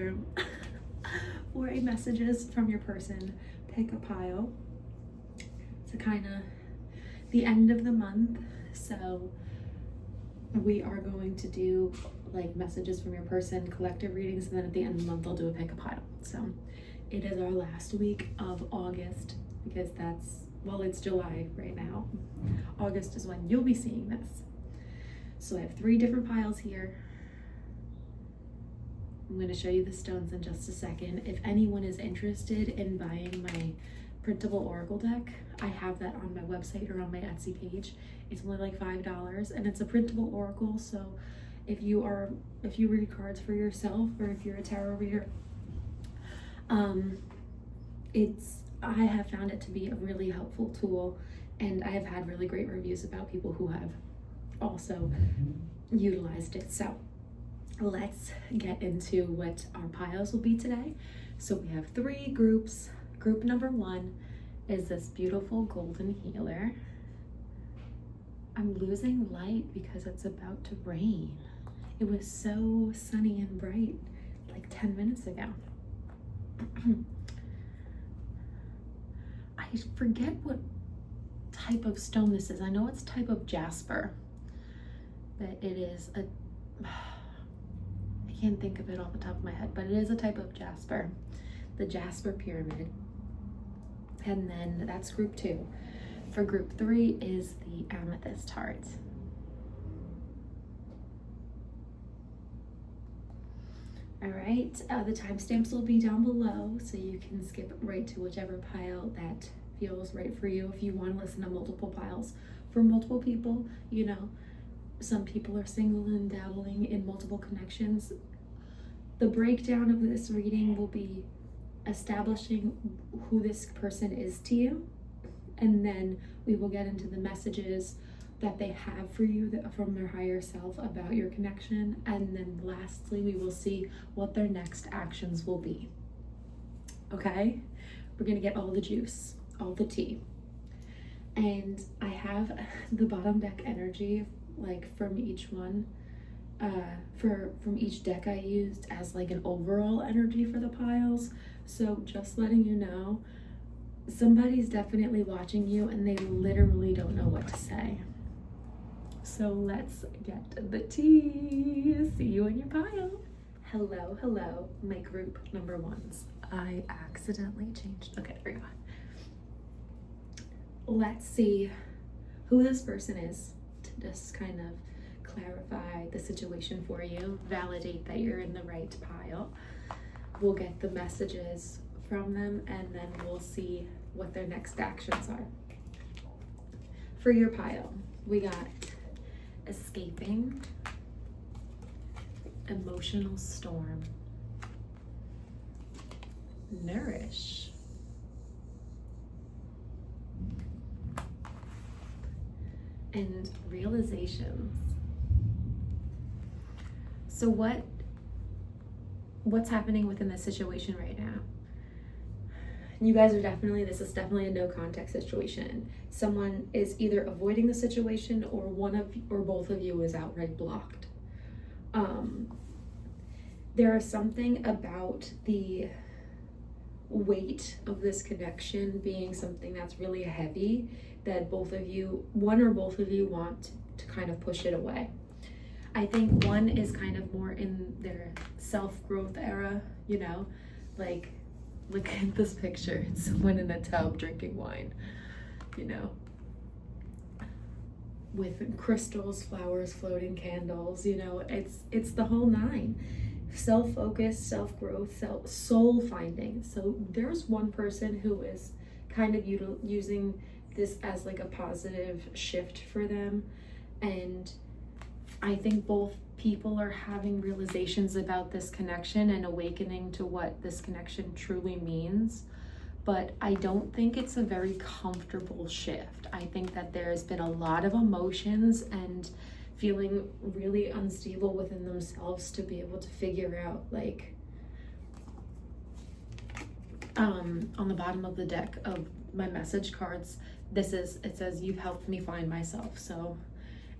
Chapter for a messages from your person. Pick a pile. It's kind of the end of the month, so we are going to do like messages from your person, collective readings, and then at the end of the month I'll do a pick a pile. So it is our last week of August, because it's July right now. August is when you'll be seeing this. So I have 3 different piles here. I'm going to show you the stones in just a second. If anyone is interested in buying my printable oracle deck, I have that on my website or on my Etsy page. It's only like $5, and it's a printable oracle. So if you read cards for yourself, or if you're a tarot reader, I have found it to be a really helpful tool, and I have had really great reviews about people who have also utilized it. So let's get into what our piles will be today. So we have 3 groups. Group number 1 is this beautiful golden healer. I'm losing light because it's about to rain. It was so sunny and bright like 10 minutes ago. I forget what type of stone this is. I know it's type of jasper, but it is I can't think of it off the top of my head, but it is a type of jasper, the jasper pyramid. And then that's group 2. For group 3 is the amethyst heart. All right, the timestamps will be down below, so you can skip right to whichever pile that feels right for you. If you want to listen to multiple piles for multiple people, you know, some people are single and dabbling in multiple connections. The breakdown of this reading will be establishing who this person is to you, and then we will get into the messages that they have for you from their higher self about your connection, and then lastly we will see what their next actions will be. Okay, we're gonna get all the juice, all the tea, and I have the bottom deck energy like from each one, from each deck I used as like an overall energy for the piles. So just letting you know, somebody's definitely watching you and they literally don't know what to say. So let's get the tea. See you in your pile. Hello, my group number 1s. I accidentally changed. Okay, there we go. Let's see who this person is to just kind of clarify the situation for you, validate that you're in the right pile. We'll get the messages from them, and then we'll see what their next actions are. For your pile, we got escaping, emotional storm, nourish, and realizations. So what's happening within this situation right now? You guys are this is definitely a no contact situation. Someone is either avoiding the situation, or both of you is outright blocked. There is something about the weight of this connection being something that's really heavy that one or both of you want to kind of push it away. I think one is kind of more in their self-growth era, you know, like, look at this picture. It's someone in a tub drinking wine, you know, with crystals, flowers, floating candles, you know, it's the whole 9. Self-focus, self-growth, soul finding. So there's one person who is kind of using this as like a positive shift for them, and I think both people are having realizations about this connection and awakening to what this connection truly means. But I don't think it's a very comfortable shift. I think that there's been a lot of emotions and feeling really unstable within themselves to be able to figure out, like, on the bottom of the deck of my message cards, it says, you've helped me find myself. So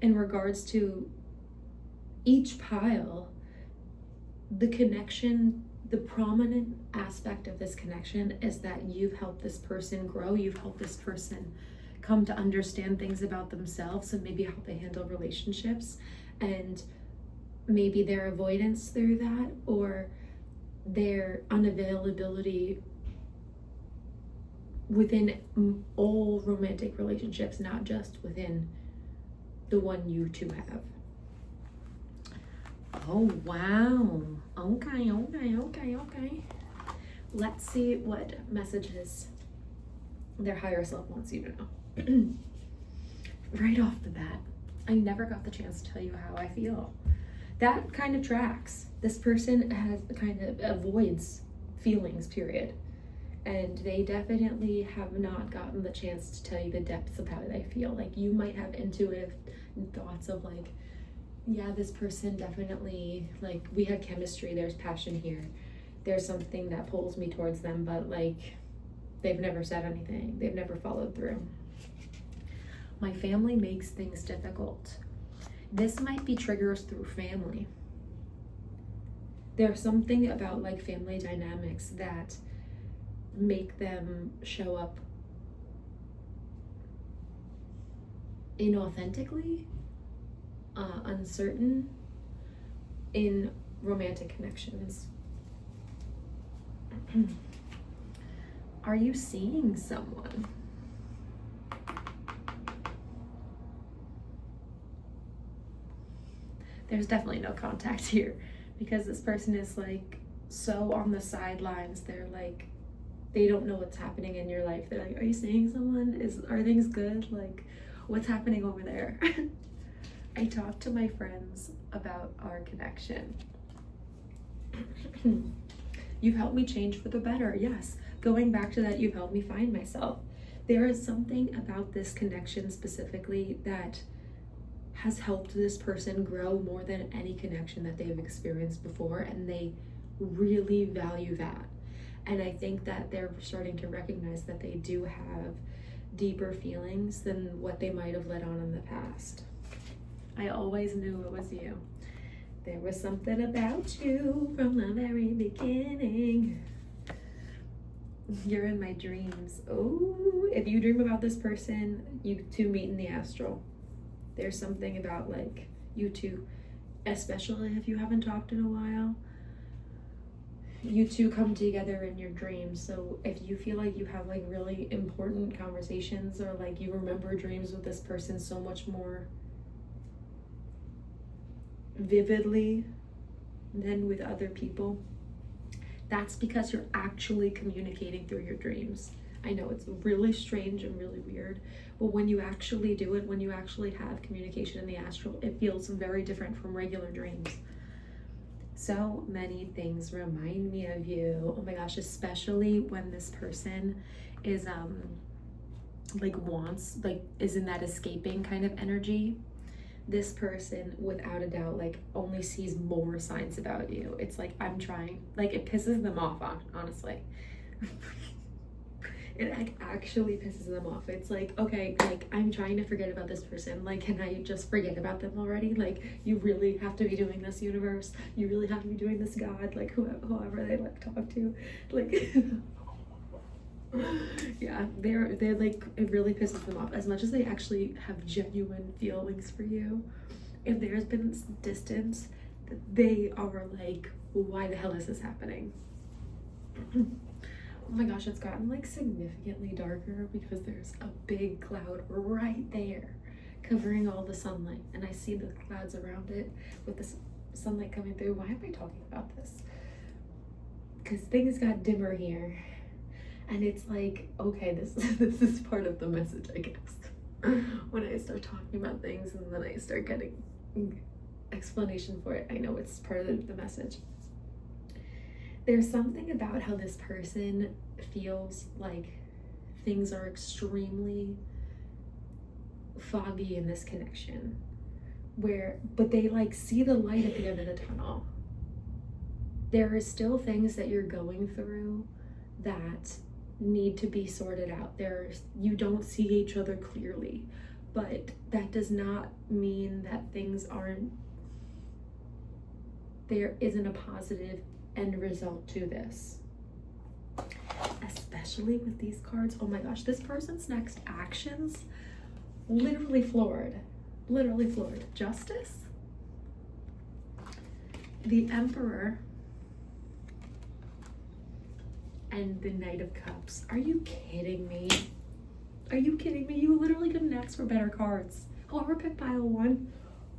in regards to each pile, the connection the prominent aspect of this connection is that you've helped this person grow, you've helped this person come to understand things about themselves and maybe how they handle relationships, and maybe their avoidance through that, or their unavailability within all romantic relationships, not just within the one you two have. Oh, wow. Okay. Let's see what messages their higher self wants you to know. Right off the bat, I never got the chance to tell you how I feel. That kind of tracks. This person has kind of avoids feelings, period. And they definitely have not gotten the chance to tell you the depths of how they feel. Like, you might have intuitive thoughts of like, yeah, this person definitely, like, we have chemistry, there's passion here, there's something that pulls me towards them, but like, they've never said anything, they've never followed through. My family makes things difficult. This might be triggers through family. There's something about like family dynamics that make them show up inauthentically, uncertain in romantic connections. Are you seeing someone? There's definitely no contact here, because this person is like so on the sidelines. They're like, they don't know what's happening in your life. They're like, are you seeing someone? Are things good? Like, what's happening over there? I talked to my friends about our connection. You've helped me change for the better. Yes, going back to that, you've helped me find myself. There is something about this connection specifically that has helped this person grow more than any connection that they've experienced before, and they really value that. And I think that they're starting to recognize that they do have deeper feelings than what they might have let on in the past. I always knew it was you. There was something about you from the very beginning. You're in my dreams. Oh, if you dream about this person, you two meet in the astral. There's something about like you two, especially if you haven't talked in a while, you two come together in your dreams. So if you feel like you have like really important conversations, or like you remember dreams with this person so much more vividly than with other people, that's because you're actually communicating through your dreams. I know it's really strange and really weird, but when you actually do it, when you actually have communication in the astral, it feels very different from regular dreams. So many things remind me of you. Oh my gosh, especially when this person is is in that escaping kind of energy. This person, without a doubt, like only sees more signs about you. It's like, I'm trying, like it pisses them off, honestly. It like actually pisses them off. It's like, okay, like I'm trying to forget about this person. Like, can I just forget about them already? Like, you really have to be doing this, universe. You really have to be doing this, God. Like, whoever they like talk to. Like, yeah, they're like, it really pisses them off. As much as they actually have genuine feelings for you, if there's been distance, they are like, why the hell is this happening? Oh my gosh, it's gotten like significantly darker because there's a big cloud right there covering all the sunlight, and I see the clouds around it with the sunlight coming through. Why am I talking about this? Because things got dimmer here, and it's like, okay, this is part of the message, I guess. When I start talking about things and then I start getting explanation for it, I know it's part of the message. There's something about how this person feels like things are extremely foggy in this connection, but they like see the light at the end of the tunnel. There are still things that you're going through that need to be sorted out. You don't see each other clearly, but that does not mean that things there isn't a positive end result to this. Especially with these cards. Oh my gosh, this person's next actions literally floored. Literally floored. Justice, the Emperor, and the Knight of Cups. Are you kidding me? Are you kidding me? You literally couldn't ask for better cards. Whoever picked pile 1,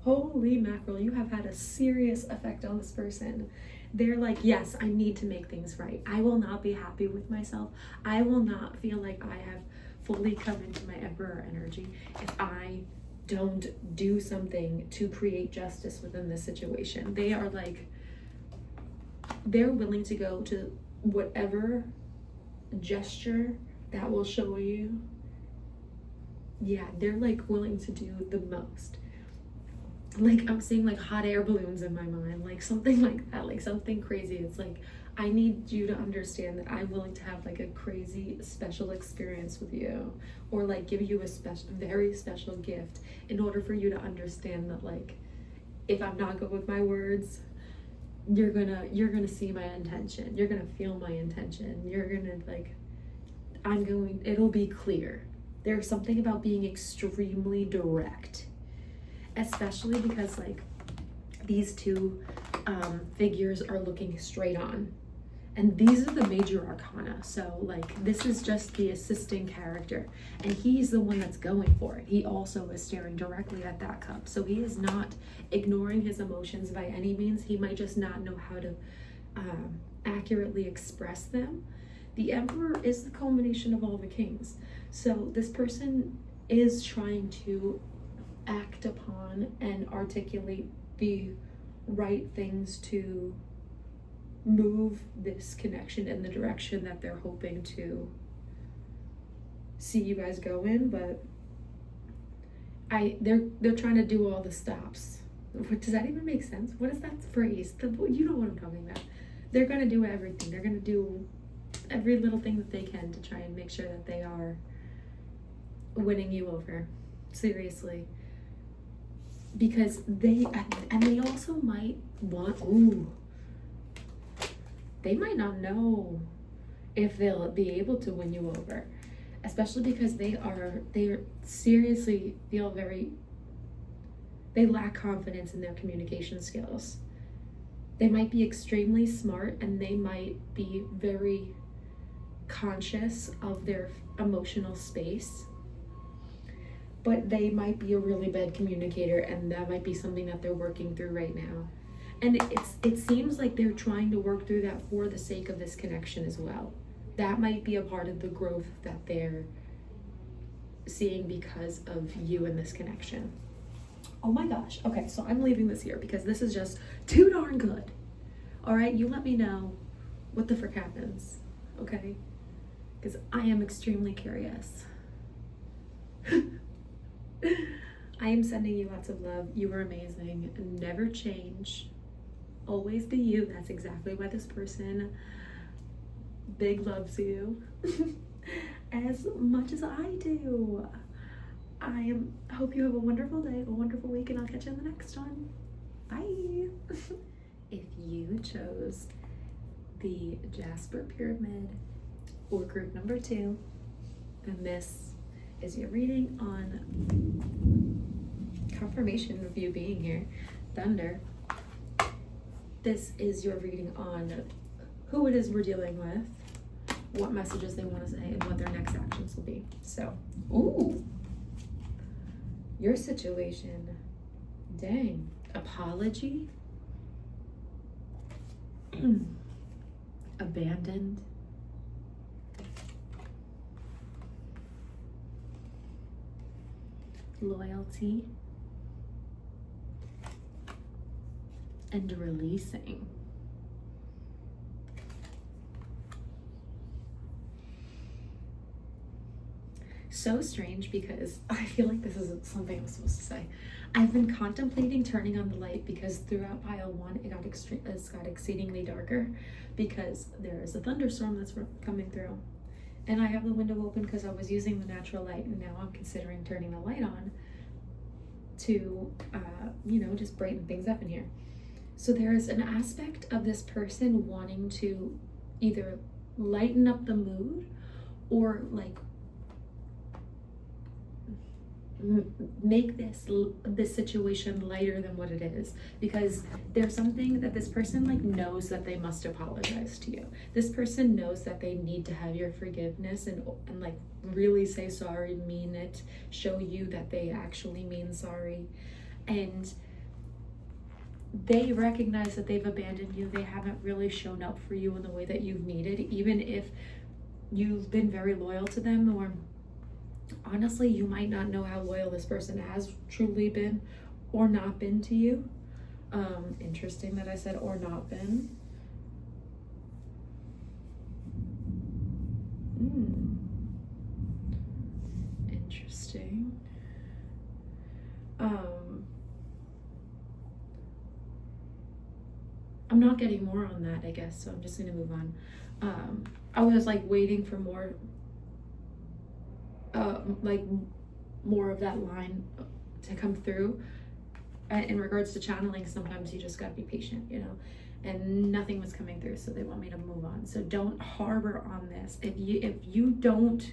holy mackerel, you have had a serious effect on this person. They're like, yes, I need to make things right. I will not be happy with myself. I will not feel like I have fully come into my Emperor energy if I don't do something to create justice within this situation. They are like, they're willing to go to whatever gesture that will show you. Yeah, they're like willing to do the most. Like, I'm seeing like hot air balloons in my mind, like something like that, like something crazy. It's like, I need you to understand that I'm willing to have like a crazy special experience with you, or like give you a special, very special gift in order for you to understand that, like, if I'm not good with my words, you're gonna see my intention. You're gonna feel my intention. You're gonna like, it'll be clear. There's something about being extremely direct, especially because like these two figures are looking straight on, and these are the major arcana. So like, this is just the assisting character, and he's the one that's going for it. He also is staring directly at that cup, so he is not ignoring his emotions by any means. He might just not know how to accurately express them. The Emperor is the culmination of all the kings, so this person is trying to act upon and articulate the right things to move this connection in the direction that they're hoping to see you guys go in. But they're trying to do all the stops. Does that even make sense? What is that phrase? You know what I'm talking about. They're gonna do everything. They're gonna do every little thing that they can to try and make sure that they are winning you over. Seriously. Because they also might want, they might not know if they'll be able to win you over, especially because they seriously feel they lack confidence in their communication skills. They might be extremely smart, and they might be very conscious of their emotional space, but they might be a really bad communicator, and that might be something that they're working through right now. And it seems like they're trying to work through that for the sake of this connection as well. That might be a part of the growth that they're seeing because of you and this connection. Oh my gosh. Okay, so I'm leaving this here because this is just too darn good. All right, you let me know what the frick happens, okay? Because I am extremely curious. I am sending you lots of love. You are amazing. Never change. Always be you. That's exactly why this person big loves you as much as I do. I hope you have a wonderful day, a wonderful week, and I'll catch you in the next one. Bye. If you chose the Jasper Pyramid or group number 2, then this is your reading on confirmation of you being here, Thunder. This is your reading on who it is we're dealing with, what messages they want to say, and what their next actions will be. So, your situation, dang, apology, abandoned, loyalty, and releasing. So strange, because I feel like this is something I'm supposed to say. I've been contemplating turning on the light because throughout pile 1 it got exceedingly darker because there is a thunderstorm that's coming through, and I have the window open because I was using the natural light, and now I'm considering turning the light on to just brighten things up in here. So there is an aspect of this person wanting to either lighten up the mood or like make this situation lighter than what it is, because there's something that this person like knows that they must apologize to you. This person knows that they need to have your forgiveness and like really say sorry, mean it, show you that they actually mean sorry. And they recognize that they've abandoned you. They haven't really shown up for you in the way that you've needed, even if you've been very loyal to them. Or honestly, you might not know how loyal this person has truly been or not been to you. Interesting that I said or not been. Interesting. I'm not getting more on that, I guess, so I'm just gonna move on. I was like waiting for more more of that line to come through. In regards to channeling, sometimes you just gotta be patient, you know, and nothing was coming through, so they want me to move on. So don't harbor on this. If you don't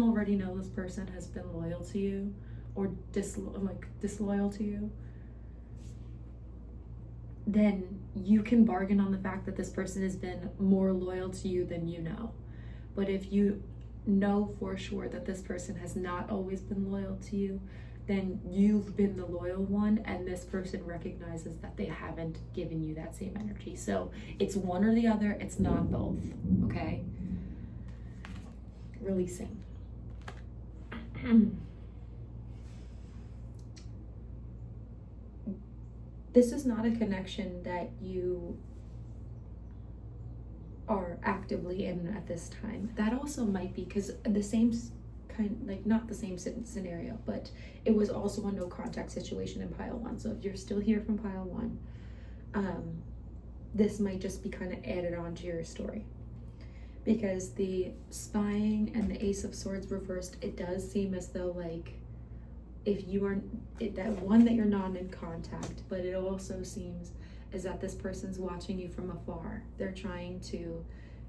already know this person has been loyal to you or disloyal to you, then you can bargain on the fact that this person has been more loyal to you than you know. But if you know for sure that this person has not always been loyal to you, then you've been the loyal one, and this person recognizes that they haven't given you that same energy. So it's one or the other, it's not both, okay? Releasing. This is not a connection that you are actively in at this time. That also might be because the same kind, like not the same scenario, but it was also a no contact situation in pile 1. So if you're still here from pile 1, this might just be kind of added on to your story. Because the spying and the Ace of Swords reversed, it does seem as though like if you are that one that you're not in contact, but it also seems is that this person's watching you from afar. They're trying to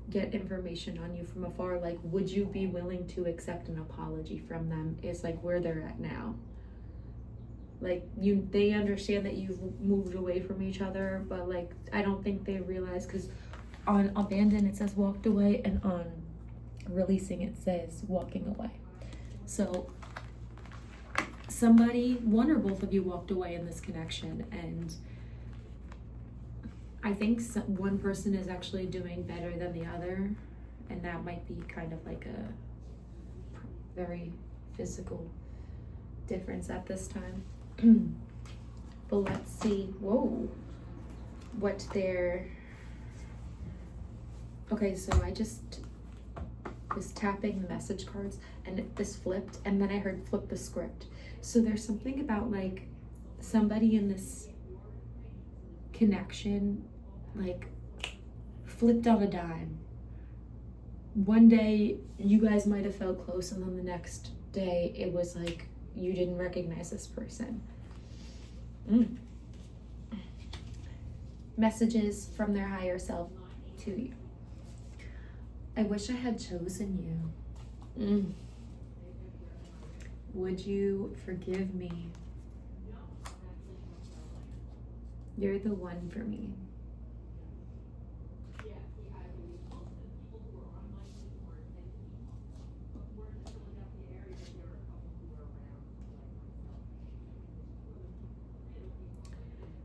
get information on you from afar. Like, would you be willing to accept an apology from them? Is like where they're at now. Like they understand that you've moved away from each other, but like I don't think they realize, because on abandon it says walked away, and on releasing it says walking away. So somebody, one or both of you, walked away in this connection, and I think one person is actually doing better than the other, and that might be kind of like a very physical difference at this time. But let's see, what they're, okay, so I just was tapping the message cards and this flipped, and then I heard flip the script. So there's something about like somebody in this connection like flipped on a dime. One day you guys might have felt close, and then the next day it was like you didn't recognize this person. Messages from their higher self to you. I wish I had chosen you. Would you forgive me? You're the one for me.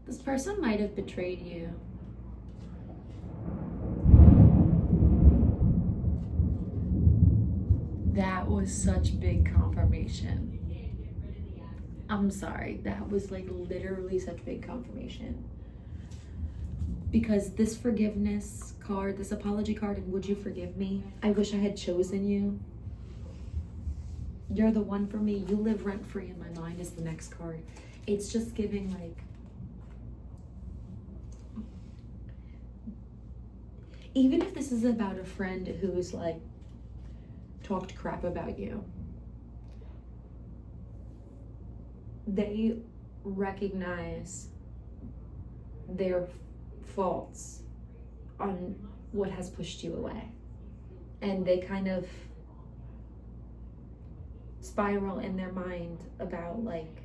This person might have betrayed you. That was such big confirmation. I'm sorry, that was like literally such big confirmation. Because this forgiveness card, this apology card, and would you forgive me? I wish I had chosen you. You're the one for me. You live rent free in my mind is the next card. It's just giving like, even if this is about a friend who's like talked crap about you, they recognize their faults on what has pushed you away. And they kind of spiral in their mind about like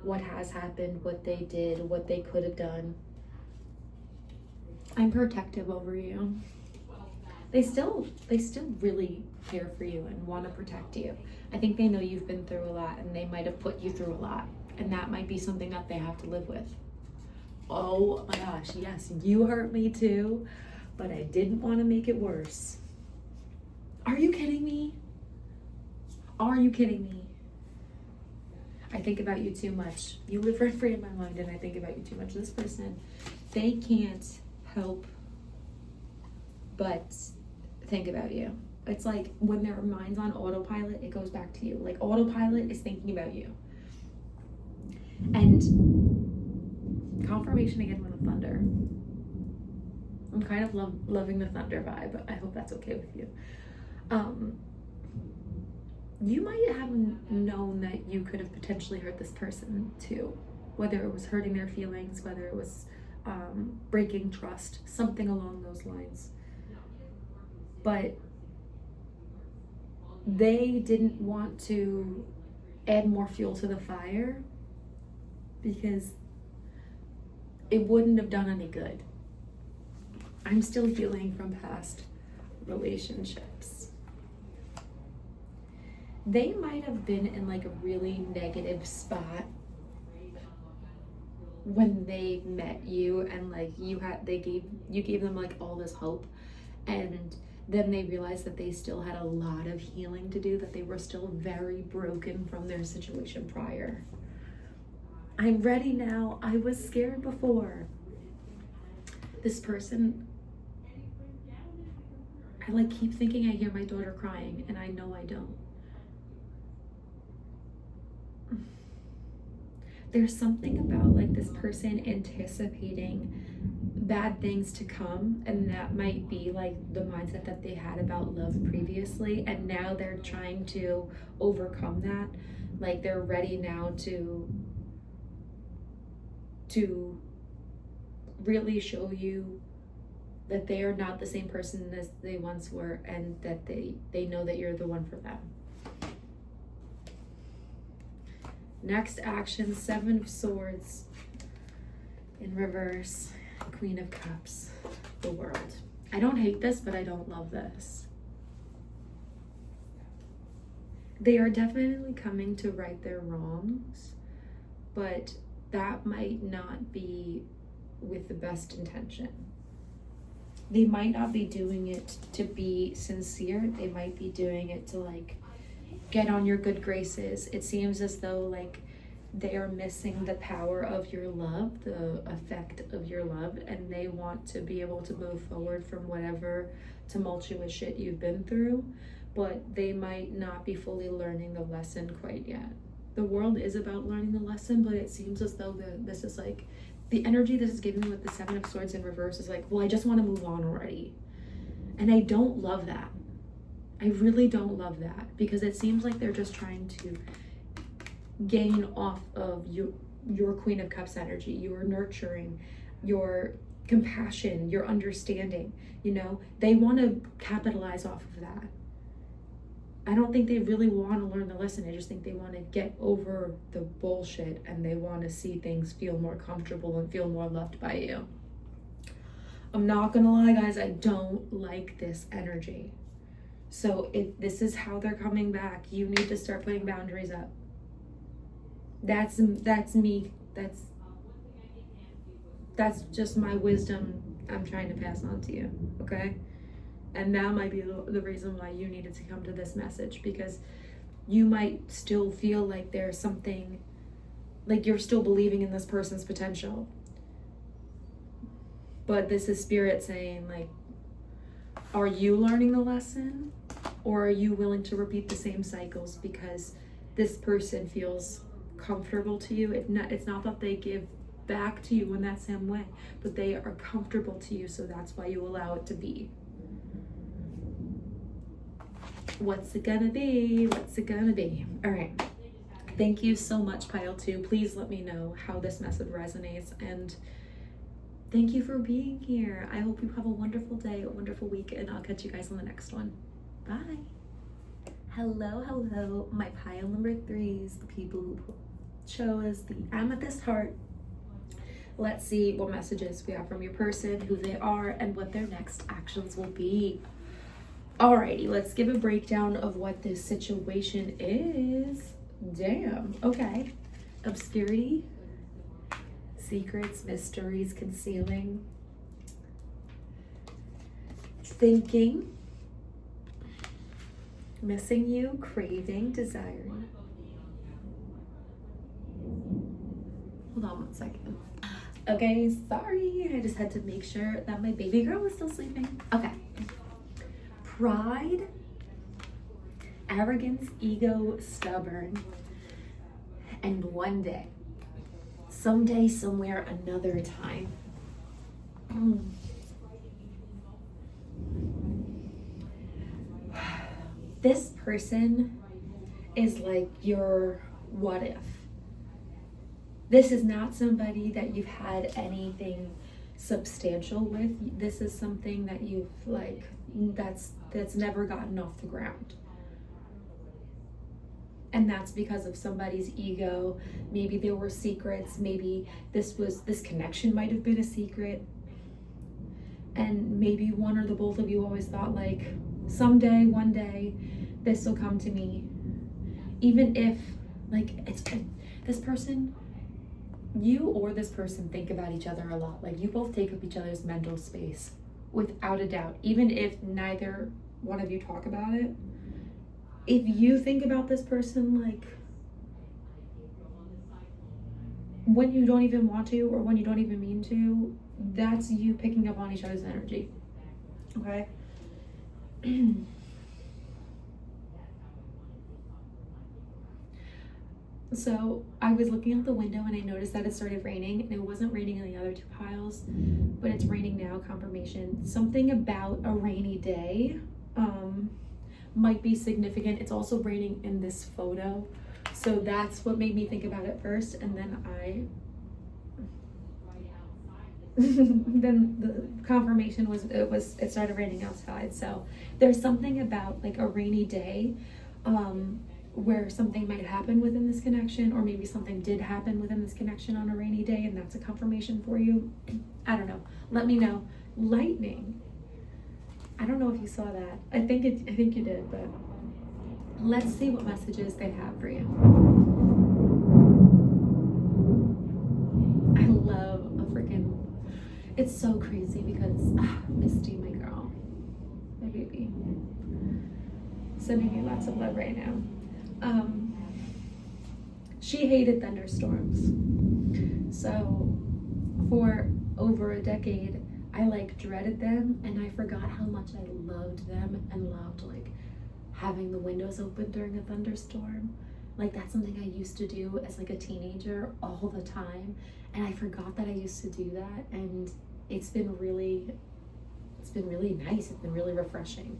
what has happened, what they did, what they could have done. I'm protective over you. They still really care for you and want to protect you. I think they know you've been through a lot, and they might have put you through a lot, and that might be something that they have to live with. Oh my gosh, yes, you hurt me too, but I didn't want to make it worse. Are you kidding me? Are you kidding me? I think about you too much. You live rent free in my mind, and I think about you too much. This person, they can't help but think about you. It's like when their mind's on autopilot, it goes back to you. Like autopilot is thinking about you. And confirmation again with the thunder. I'm kind of loving the thunder vibe. I hope that's okay with you. You might have known that you could have potentially hurt this person too. Whether it was hurting their feelings, whether it was breaking trust, something along those lines. But they didn't want to add more fuel to the fire because it wouldn't have done any good. I'm still healing from past relationships. They might have been in like a really negative spot when they met you, and like you gave them like all this hope, and then they realized that they still had a lot of healing to do, that they were still very broken from their situation prior. I'm ready now. I was scared before. This person, I like keep thinking I hear my daughter crying, and I know I don't. There's something about like this person anticipating bad things to come, and that might be like the mindset that they had about love previously, and now they're trying to overcome that. Like they're ready now to really show you that they are not the same person as they once were, and that they know that you're the one for them. Next action, 7 of Swords in reverse, Queen of Cups, the World. I don't hate this, but I don't love this. They are definitely coming to right their wrongs, but that might not be with the best intention. They might not be doing it to be sincere. They might be doing it to like get on your good graces. It seems as though like they are missing the power of your love, the effect of your love, and they want to be able to move forward from whatever tumultuous shit you've been through, but they might not be fully learning the lesson quite yet. The world is about learning the lesson, but it seems as though this is like, the energy this is giving me with the 7 of Swords in reverse is like, well, I just want to move on already. And I don't love that. I really don't love that, because it seems like they're just trying to gain off of your Queen of Cups energy, your nurturing, your compassion, your understanding. You know, they want to capitalize off of that. I don't think they really want to learn the lesson. I just think they want to get over the bullshit, and they want to see things feel more comfortable and feel more loved by you. I'm not gonna lie, guys, I don't like this energy. So if this is how they're coming back, you need to start putting boundaries up. That's me. That's just my wisdom I'm trying to pass on to you, okay? And that might be the reason why you needed to come to this message, because you might still feel like there's something, like you're still believing in this person's potential. But this is Spirit saying, like, are you learning the lesson, or are you willing to repeat the same cycles because this person feels comfortable to you? It's not that they give back to you in that same way, but they are comfortable to you, so that's why you allow it to be. What's it gonna be? What's it gonna be? All right. Thank you so much, Pile 2. Please let me know how this message resonates, and Thank you for being here. I hope you have a wonderful day, a wonderful week, and I'll catch you guys on the next one. Bye. Hello, my pile number 3s, the people who chose the amethyst heart. Let's see what messages we have from your person, who they are, and what their next actions will be. Alrighty, let's give a breakdown of what this situation is. Damn, okay. Obscurity, secrets, mysteries, concealing, thinking, missing you, craving, desiring. Hold on one second. Okay, sorry, I just had to make sure that my baby girl was still sleeping. Okay. Pride, arrogance, ego, stubborn, and one day. Someday, somewhere, another time. This person is like your what if. This is not somebody that you've had anything substantial with. This is something that you've like, that's never gotten off the ground. And that's because of somebody's ego. Maybe there were secrets. Maybe this connection might have been a secret. And maybe one or the both of you always thought like, someday, one day, this will come to me. Even if like it's this person, you or this person think about each other a lot. Like you both take up each other's mental space without a doubt. Even if neither one of you talk about it, if you think about this person like when you don't even want to or when you don't even mean to, that's you picking up on each other's energy. Okay? So I was looking out the window and I noticed that it started raining, and it wasn't raining in the other 2 piles, but it's raining now. Confirmation. Something about a rainy day might be significant. It's also raining in this photo, so that's what made me think about it first, and then then the confirmation was it started raining outside. So there's something about like a rainy day where something might happen within this connection, or maybe something did happen within this connection on a rainy day, and that's a confirmation for you. I don't know. Let me know. Lightning. I don't know if you saw that. I think you did, but let's see what messages they have for you. I love a freaking. It's so crazy because Misty, my girl, my baby, sending you lots of love right now. She hated thunderstorms. So for over a decade, I like dreaded them, and I forgot how much I loved them and loved like having the windows open during a thunderstorm. Like that's something I used to do as like a teenager all the time, and I forgot that I used to do that, and it's been really nice. It's been really refreshing.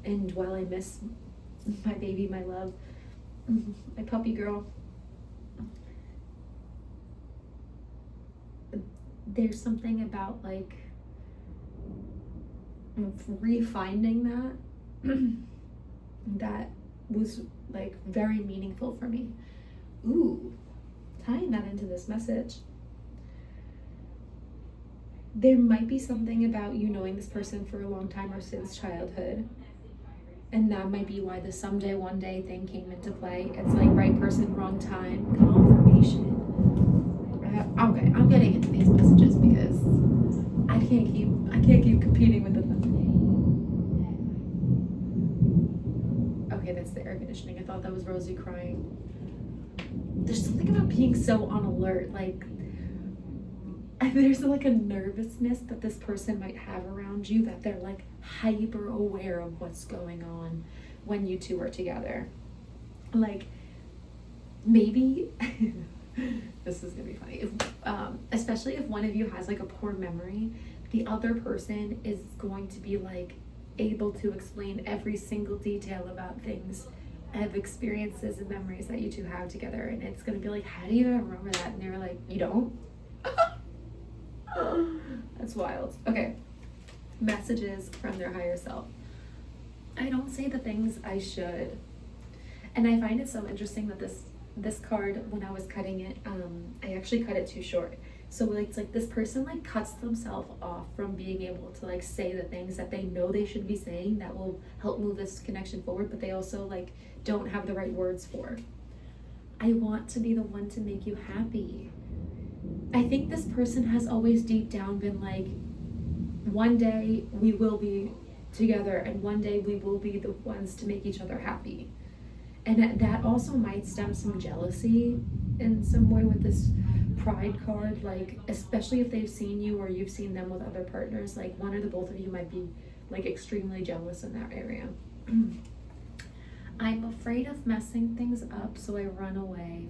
And while I miss my baby, my love, my puppy girl, there's something about like refinding that that was like very meaningful for me. Ooh, tying that into this message. There might be something about you knowing this person for a long time or since childhood. And that might be why the someday, one day thing came into play. It's like right person, wrong time, confirmation. Okay, I'm getting into these messages because I can't keep competing with the thunder. Okay, that's the air conditioning. I thought that was Rosie crying. There's something about being so on alert. Like there's like a nervousness that this person might have around you, that they're like hyper aware of what's going on when you two are together. Like maybe this is gonna be funny, if, especially if one of you has like a poor memory, the other person is going to be like able to explain every single detail about things of experiences and memories that you two have together, and it's gonna be like, how do you remember that? And they're like, you don't. That's wild. Okay. Messages from their higher self. I don't say the things I should. And I find it so interesting that this card, when I was cutting it, I actually cut it too short. So it's like this person like cuts themselves off from being able to like say the things that they know they should be saying that will help move this connection forward, but they also like don't have the right words for. I want to be the one to make you happy. I think this person has always deep down been like, one day we will be together and one day we will be the ones to make each other happy. And that also might stem some jealousy in some way with this pride card, like especially if they've seen you or you've seen them with other partners, like one or the both of you might be like extremely jealous in that area. I'm afraid of messing things up, so I run away.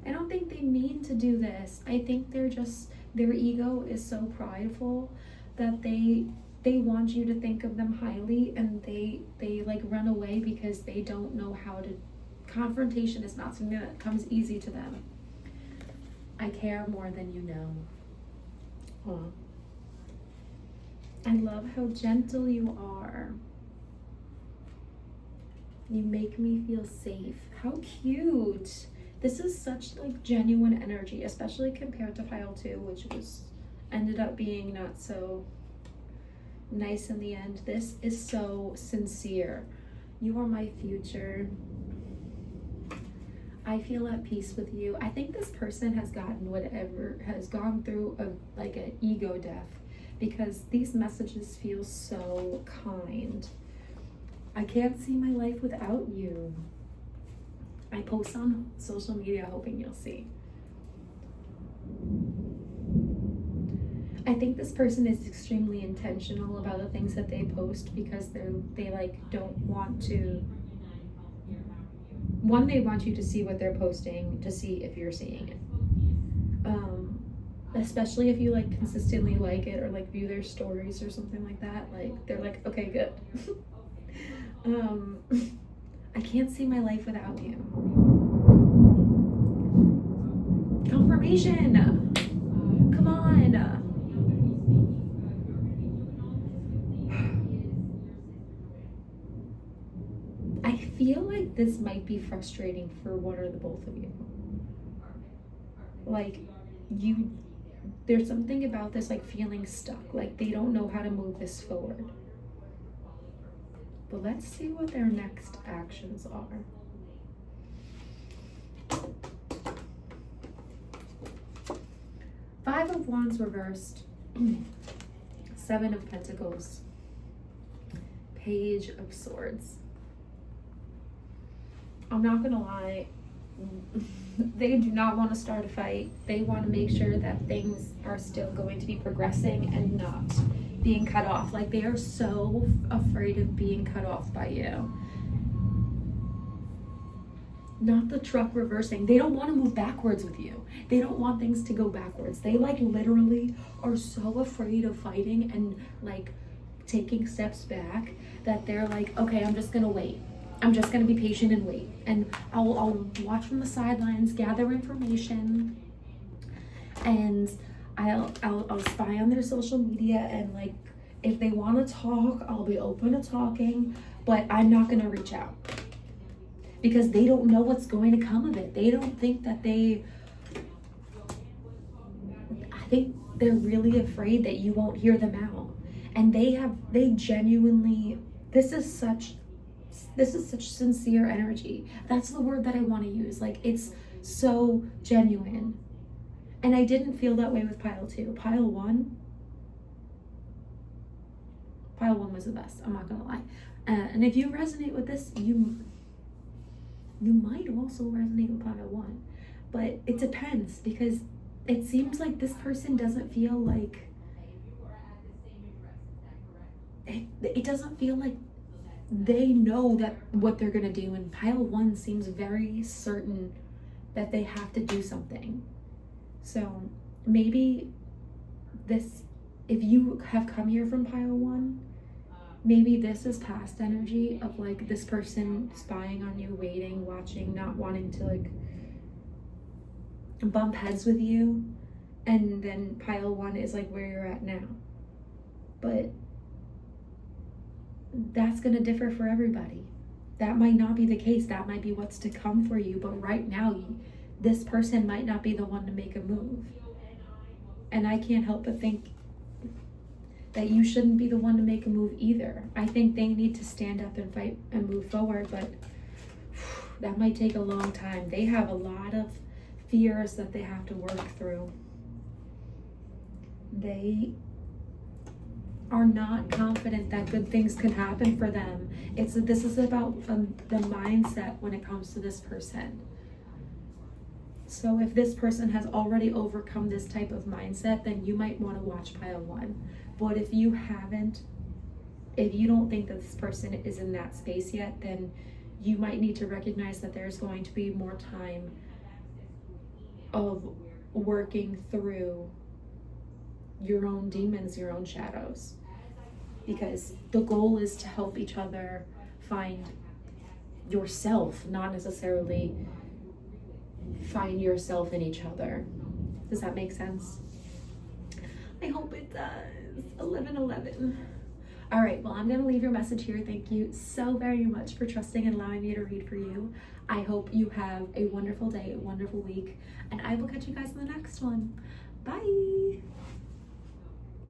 I don't think they mean to do this. I think they're just, their ego is so prideful that they want you to think of them highly, and they like run away because they don't know how to. Confrontation is not something that comes easy to them. I care more than you know. Aw. I love how gentle you are. You make me feel safe. How cute. This is such like genuine energy, especially compared to pile 2, which ended up being not so nice in the end. This is so sincere. You are my future. I feel at peace with you. I think this person has gone through like an ego death, because these messages feel so kind. I can't see my life without you. I post on social media hoping you'll see. I think this person is extremely intentional about the things that they post, because they like don't want to. One, they want you to see what they're posting to see if you're seeing it. Especially if you like consistently like it or like view their stories or something like that. Like they're like, okay, good. I can't see my life without you. Confirmation. Come on. I feel like this might be frustrating for one or the both of you. Like there's something about this like feeling stuck, like they don't know how to move this forward. But let's see what their next actions are. Five of Wands reversed. 7 of Pentacles. Page of Swords. I'm not gonna lie, they do not want to start a fight. They want to make sure that things are still going to be progressing and not being cut off. Like they are so afraid of being cut off by you. Not the truck reversing. They don't want to move backwards with you. They don't want things to go backwards. They like literally are so afraid of fighting and like taking steps back that they're like, okay, I'm just gonna wait. I'm just gonna be patient and wait, and I'll watch from the sidelines, gather information, and I'll spy on their social media, and like if they want to talk, I'll be open to talking, but I'm not gonna reach out because they don't know what's going to come of it. They don't think that I think they're really afraid that you won't hear them out, and they genuinely. This is such sincere energy. That's the word that I want to use. Like it's so genuine. And I didn't feel that way with pile 2. Pile 1 was the best. I'm not gonna lie. And if you resonate with this, you might also resonate with pile 1. But it depends, because it seems like this person doesn't feel like it doesn't feel like they know that what they're gonna do, and pile 1 seems very certain that they have to do something. So maybe this, if you have come here from pile 1, maybe this is past energy of like this person spying on you, waiting, watching, not wanting to like bump heads with you, and then pile 1 is like where you're at now. But that's going to differ for everybody. That might not be the case. That might be what's to come for you. But right now, this person might not be the one to make a move. And I can't help but think that you shouldn't be the one to make a move either. I think they need to stand up and fight and move forward, but that might take a long time. They have a lot of fears that they have to work through. They are not confident that good things can happen for them. This is about the mindset when it comes to this person. So if this person has already overcome this type of mindset, then you might want to watch pile 1. But if you haven't, if you don't think that this person is in that space yet, then you might need to recognize that there's going to be more time of working through your own demons, your own shadows. Because the goal is to help each other find yourself, not necessarily find yourself in each other. Does that make sense? I hope it does. 11:11. All right, well, I'm going to leave your message here. Thank you so very much for trusting and allowing me to read for you. I hope you have a wonderful day, a wonderful week, and I will catch you guys in the next one. Bye.